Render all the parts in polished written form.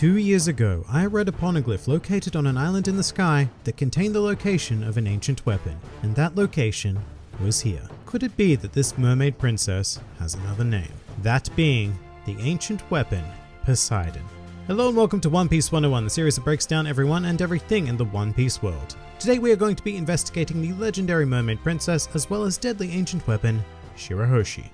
2 years ago, I read a poneglyph located on an island in the sky that contained the location of an ancient weapon, and that location was here. Could it be that this mermaid princess has another name? That being the ancient weapon, Poseidon. Hello and welcome to One Piece 101, the series that breaks down everyone and everything in the One Piece world. Today we are going to be investigating the legendary mermaid princess as well as deadly ancient weapon, Shirahoshi.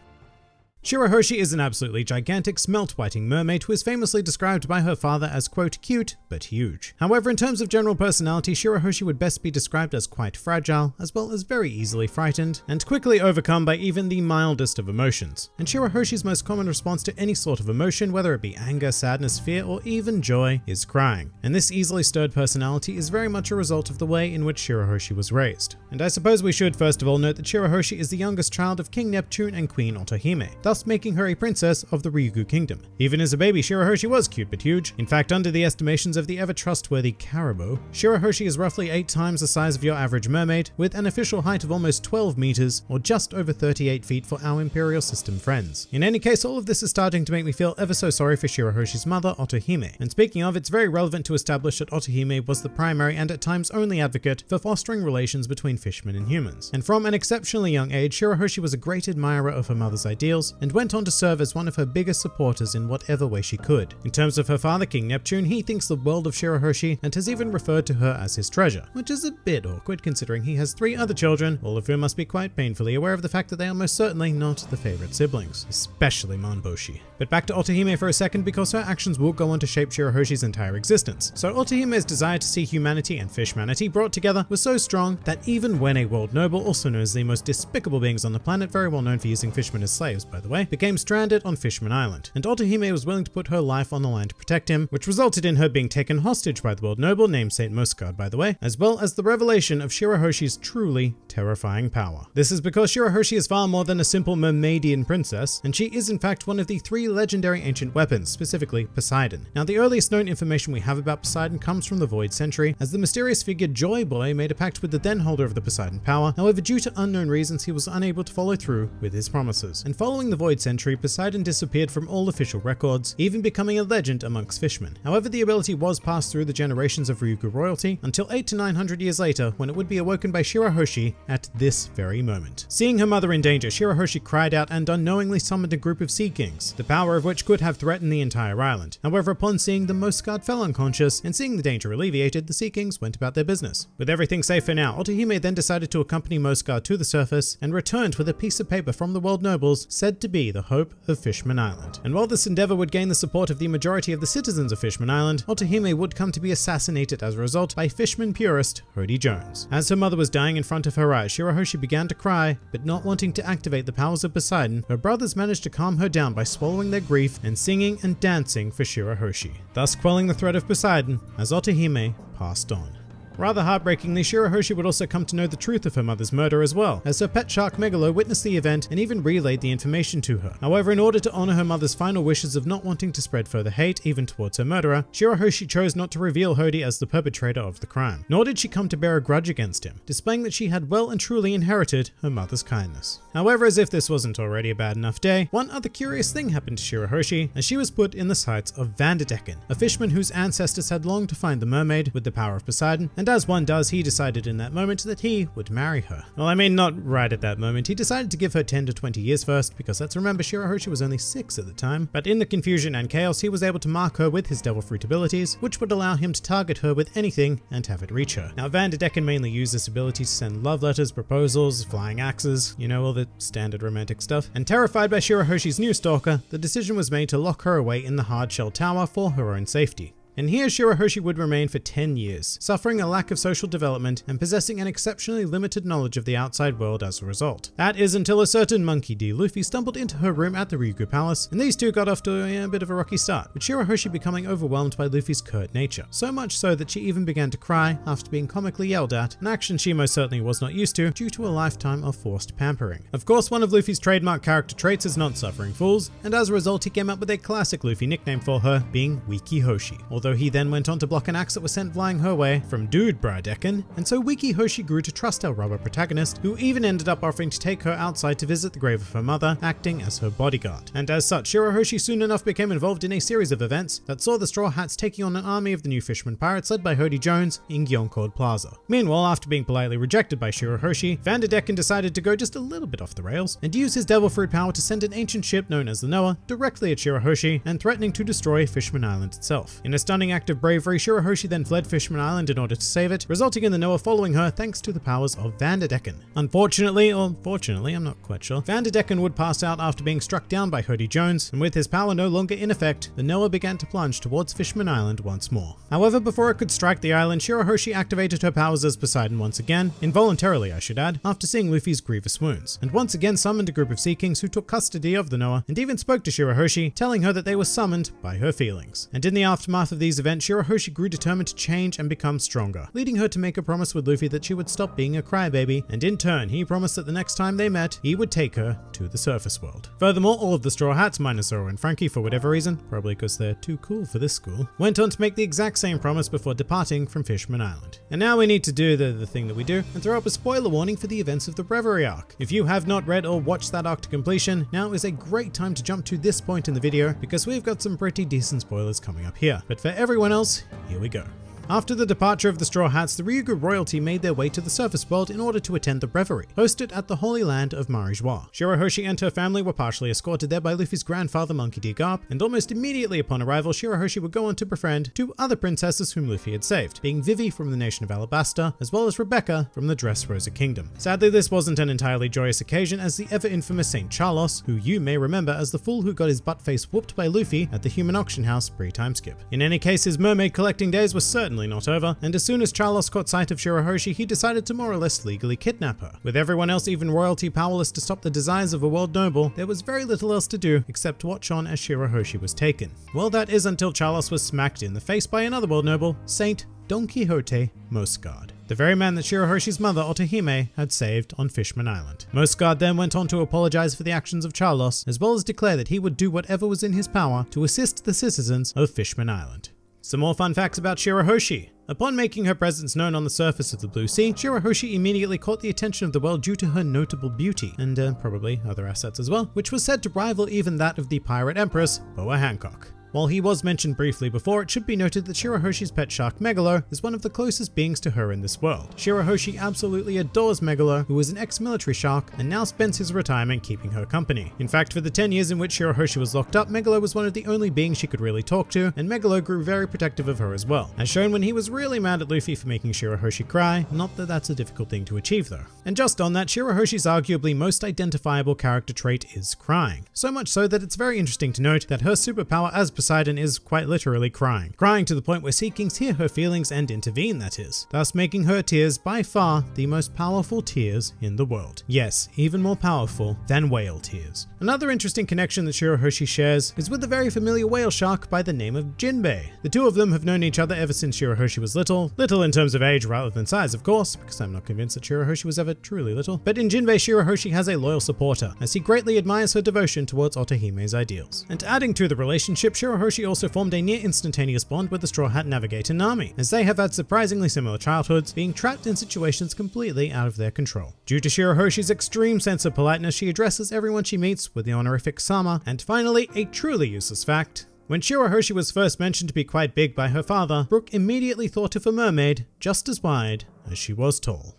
Shirahoshi is an absolutely gigantic smelt-whiting mermaid who is famously described by her father as quote cute but huge. However, in terms of general personality, Shirahoshi would best be described as quite fragile, as well as very easily frightened, and quickly overcome by even the mildest of emotions. And Shirahoshi's most common response to any sort of emotion, whether it be anger, sadness, fear, or even joy, is crying. And this easily stirred personality is very much a result of the way in which Shirahoshi was raised. And I suppose we should first of all note that Shirahoshi is the youngest child of King Neptune and Queen Otohime, thus making her a princess of the Ryukyu Kingdom. Even as a baby, Shirahoshi was cute but huge. In fact, under the estimations of the ever-trustworthy Caribou, Shirahoshi is roughly 8 times the size of your average mermaid, with an official height of almost 12 meters, or just over 38 feet for our Imperial System friends. In any case, all of this is starting to make me feel ever so sorry for Shirahoshi's mother, Otohime. And speaking of, it's very relevant to establish that Otohime was the primary and at times only advocate for fostering relations between fishmen and humans. And from an exceptionally young age, Shirahoshi was a great admirer of her mother's ideals, and went on to serve as one of her biggest supporters in whatever way she could. In terms of her father, King Neptune, he thinks the world of Shirahoshi and has even referred to her as his treasure, which is a bit awkward considering he has 3 other children, all of whom must be quite painfully aware of the fact that they are most certainly not the favorite siblings, especially Manboshi. But back to Otohime for a second, because her actions will go on to shape Shirahoshi's entire existence. So Otohime's desire to see humanity and fishmanity brought together was so strong that even when a world noble, also known as the most despicable beings on the planet, very well known for using fishmen as slaves by the way, became stranded on Fishman Island, and Otohime was willing to put her life on the line to protect him, which resulted in her being taken hostage by the world noble named Saint Muscard by the way, as well as the revelation of Shirahoshi's truly terrifying power. This is because Shirahoshi is far more than a simple mermaidian princess, and she is in fact one of the 3 legendary ancient weapons, specifically Poseidon. Now, the earliest known information we have about Poseidon comes from the Void Century, as the mysterious figure Joy Boy made a pact with the then holder of the Poseidon power. However, due to unknown reasons, he was unable to follow through with his promises. And following the Void Century, Poseidon disappeared from all official records, even becoming a legend amongst fishmen. However, the ability was passed through the generations of Ryukyu royalty until 800 to 900 years later, when it would be awoken by Shirahoshi at this very moment. Seeing her mother in danger, Shirahoshi cried out and unknowingly summoned a group of Sea Kings, the power of which could have threatened the entire island. However, upon seeing the Muscard fell unconscious and seeing the danger alleviated, the Sea Kings went about their business. With everything safe for now, Otohime then decided to accompany Muscard to the surface and returned with a piece of paper from the world nobles said to be the hope of Fishman Island. And while this endeavor would gain the support of the majority of the citizens of Fishman Island, Otohime would come to be assassinated as a result by Fishman purist Hody Jones. As her mother was dying in front of her eyes, Shirahoshi began to cry, but not wanting to activate the powers of Poseidon, her brothers managed to calm her down by swallowing their grief and singing and dancing for Shirahoshi, thus quelling the threat of Poseidon as Otohime passed on. Rather heartbreakingly, Shirahoshi would also come to know the truth of her mother's murder as well, as her pet shark Megalo witnessed the event and even relayed the information to her. However, in order to honor her mother's final wishes of not wanting to spread further hate, even towards her murderer, Shirahoshi chose not to reveal Hody as the perpetrator of the crime. Nor did she come to bear a grudge against him, displaying that she had well and truly inherited her mother's kindness. However, as if this wasn't already a bad enough day, one other curious thing happened to Shirahoshi, as she was put in the sights of Vanderdecken, a fisherman whose ancestors had longed to find the mermaid with the power of Poseidon, and as one does, he decided in that moment that he would marry her. Well, I mean, not right at that moment. He decided to give her 10 to 20 years first, because let's remember Shirahoshi was only 6 at the time. But in the confusion and chaos, he was able to mark her with his devil fruit abilities, which would allow him to target her with anything and have it reach her. Now, Vanderdecken mainly used this ability to send love letters, proposals, flying axes, you know, all the standard romantic stuff. And terrified by Shirahoshi's new stalker, the decision was made to lock her away in the hard shell tower for her own safety. And here Shirahoshi would remain for 10 years, suffering a lack of social development and possessing an exceptionally limited knowledge of the outside world as a result. That is until a certain Monkey D. Luffy stumbled into her room at the Ryukyu Palace, and these two got off to a bit of a rocky start, with Shirahoshi becoming overwhelmed by Luffy's curt nature. So much so that she even began to cry after being comically yelled at, an action she most certainly was not used to due to a lifetime of forced pampering. Of course, one of Luffy's trademark character traits is not suffering fools, and as a result he came up with a classic Luffy nickname for her, being Weaky Hoshi. Although although he then went on to block an axe that was sent flying her way from Dude Bradecken, and so Wiki Hoshi grew to trust our rubber protagonist, who even ended up offering to take her outside to visit the grave of her mother, acting as her bodyguard. And as such, Shirahoshi soon enough became involved in a series of events that saw the Straw Hats taking on an army of the new fisherman pirates led by Hody Jones in Gyeongcord Plaza. Meanwhile, after being politely rejected by Shirahoshi, Vanderdecken decided to go just a little bit off the rails and use his devil fruit power to send an ancient ship known as the Noah directly at Shirahoshi and threatening to destroy Fishman Island itself. In a stunning act of bravery, Shirahoshi then fled Fishman Island in order to save it, resulting in the Noah following her thanks to the powers of Vanderdecken. Unfortunately, or fortunately, I'm not quite sure, Vanderdecken would pass out after being struck down by Hody Jones, and with his power no longer in effect, the Noah began to plunge towards Fishman Island once more. However, before it could strike the island, Shirahoshi activated her powers as Poseidon once again, involuntarily I should add, after seeing Luffy's grievous wounds, and once again summoned a group of Sea Kings who took custody of the Noah and even spoke to Shirahoshi, telling her that they were summoned by her feelings. And in the aftermath of these events, Shirahoshi grew determined to change and become stronger, leading her to make a promise with Luffy that she would stop being a crybaby, and in turn, he promised that the next time they met, he would take her to the surface world. Furthermore, all of the Straw Hats, minus Zoro and Frankie for whatever reason, probably because they're too cool for this school, went on to make the exact same promise before departing from Fishman Island. And now we need to do the thing that we do and throw up a spoiler warning for the events of the Reverie arc. If you have not read or watched that arc to completion, now is a great time to jump to this point in the video because we've got some pretty decent spoilers coming up here. But for everyone else, here we go. After the departure of the Straw Hats, the Ryugu royalty made their way to the surface world in order to attend the Reverie, hosted at the Holy Land of Marijois. Shirahoshi and her family were partially escorted there by Luffy's grandfather Monkey D. Garp, and almost immediately upon arrival, Shirahoshi would go on to befriend two other princesses whom Luffy had saved, being Vivi from the nation of Alabasta, as well as Rebecca from the Dressrosa Kingdom. Sadly, this wasn't an entirely joyous occasion, as the ever-infamous Saint Charlos, who you may remember as the fool who got his butt face whooped by Luffy at the human auction house pre-timeskip. In any case, his mermaid collecting days were certainly not over, and as soon as Charlos caught sight of Shirahoshi, he decided to more or less legally kidnap her. With everyone else, even royalty, powerless to stop the desires of a world noble, there was very little else to do except watch on as Shirahoshi was taken. Well, that is until Charlos was smacked in the face by another world noble, Saint Don Quixote Moscard, the very man that Shirahoshi's mother Otohime had saved on Fishman Island. Moscard then went on to apologize for the actions of Charlos, as well as declare that he would do whatever was in his power to assist the citizens of Fishman Island. Some more fun facts about Shirahoshi. Upon making her presence known on the surface of the Blue Sea, Shirahoshi immediately caught the attention of the world due to her notable beauty, and probably other assets as well, which was said to rival even that of the pirate empress, Boa Hancock. While he was mentioned briefly before, it should be noted that Shirahoshi's pet shark Megalo is one of the closest beings to her in this world. Shirahoshi absolutely adores Megalo, who is an ex-military shark and now spends his retirement keeping her company. In fact, for the 10 years in which Shirahoshi was locked up, Megalo was one of the only beings she could really talk to, and Megalo grew very protective of her as well, as shown when he was really mad at Luffy for making Shirahoshi cry, not that that's a difficult thing to achieve though. And just on that, Shirahoshi's arguably most identifiable character trait is crying. So much so that it's very interesting to note that her superpower as Poseidon is quite literally crying. Crying to the point where Sea Kings hear her feelings and intervene, that is. Thus making her tears by far the most powerful tears in the world. Yes, even more powerful than whale tears. Another interesting connection that Shirahoshi shares is with a very familiar whale shark by the name of Jinbei. The two of them have known each other ever since Shirahoshi was little in terms of age rather than size of course, because I'm not convinced that Shirahoshi was ever truly little, but in Jinbei, Shirahoshi has a loyal supporter, as he greatly admires her devotion towards Otohime's ideals. And adding to the relationship, Shirahoshi also formed a near instantaneous bond with the Straw Hat navigator Nami, as they have had surprisingly similar childhoods, being trapped in situations completely out of their control. Due to Shirahoshi's extreme sense of politeness, she addresses everyone she meets with the honorific Sama. And finally, a truly useless fact. When Shirahoshi was first mentioned to be quite big by her father, Brooke immediately thought of a mermaid just as wide as she was tall.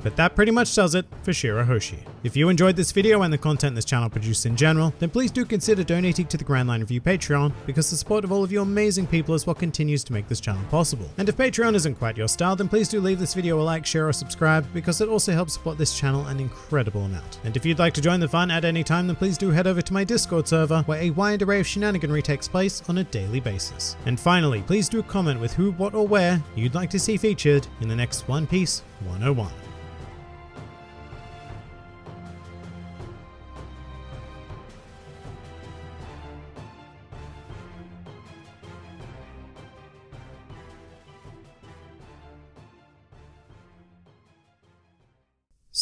But that pretty much does it for Shirahoshi. If you enjoyed this video and the content this channel produces in general, then please do consider donating to the Grand Line Review Patreon, because the support of all of you amazing people is what continues to make this channel possible. And if Patreon isn't quite your style, then please do leave this video a like, share, or subscribe, because it also helps support this channel an incredible amount. And if you'd like to join the fun at any time, then please do head over to my Discord server, where a wide array of shenaniganry takes place on a daily basis. And finally, please do comment with who, what, or where you'd like to see featured in the next One Piece 101.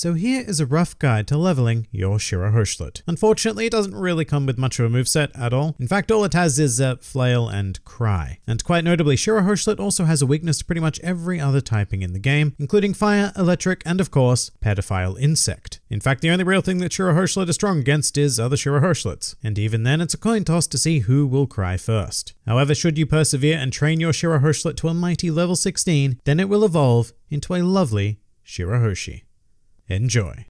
So here is a rough guide to leveling your Shirahoshi. Unfortunately, it doesn't really come with much of a moveset at all. In fact, all it has is Flail and Cry. And quite notably, Shirahoshi also has a weakness to pretty much every other typing in the game, including Fire, Electric, and of course, Pedophile Insect. In fact, the only real thing that Shirahoshi is strong against is other Shirahoshi, and even then it's a coin toss to see who will cry first. However, should you persevere and train your Shirahoshi to a mighty level 16, then it will evolve into a lovely Shirahoshi. Enjoy.